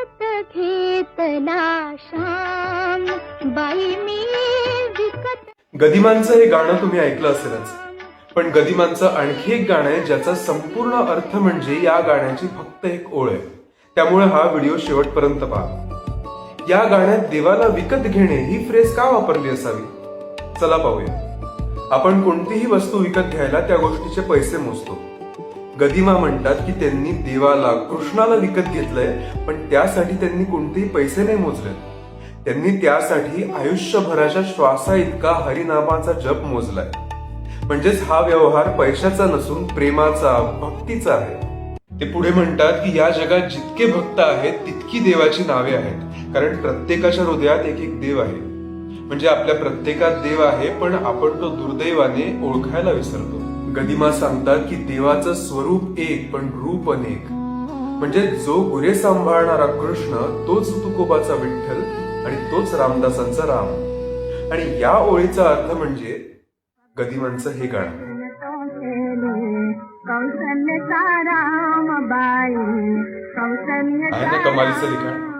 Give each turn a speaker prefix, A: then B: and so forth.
A: विकत घेतला श्याम बाई मी विकत.
B: गदिमांचं हे गाणं तुम्ही ऐकलं असेलच, पण गदिमांचं आणखी एक गाणं आहे ज्याचा संपूर्ण अर्थ म्हणजे या गाण्याची फक्त एक ओळ आहे. त्यामुळे हा व्हिडिओ शेवटपर्यंत पहा. या गाण्यात देवाला विकत घेणे ही फ्रेज का वापरली असावी? चला पाहूया. आपण कोणतीही वस्तू विकत घ्यायला त्या गोष्टीचे पैसे मोजतो. गदिमा म्हणतात की त्यांनी देवाला, कृष्णाला विकत घेतलंय, पण त्यासाठी त्यांनी कोणतेही पैसे नाही मोजले. त्यांनी त्यासाठी आयुष्यभराच्या श्वासा इतका हरिनामाचा जप मोजलाय. म्हणजेच हा व्यवहार पैशाचा नसून प्रेमाचा, भक्तीचा आहे. ते पुढे म्हणतात की या जगात जितके भक्त आहेत तितकी देवाची नावे आहेत, कारण प्रत्येकाच्या हृदयात एक एक देव आहे. म्हणजे आपल्या प्रत्येकात देव आहे, पण आपण तो दुर्दैवाने ओळखायला विसरतो. गदिमा सांगतात की देवाचं स्वरूप एक पण रूप अनेक. म्हणजे जो गुरे सांभाळणारा कृष्ण तोच तुकोबाचा विठ्ठल आणि तोच रामदासांचा राम. आणि या ओळीचा अर्थ म्हणजे गदिमांचं हे गाणं. आहे ना कमालीचं लिखाण.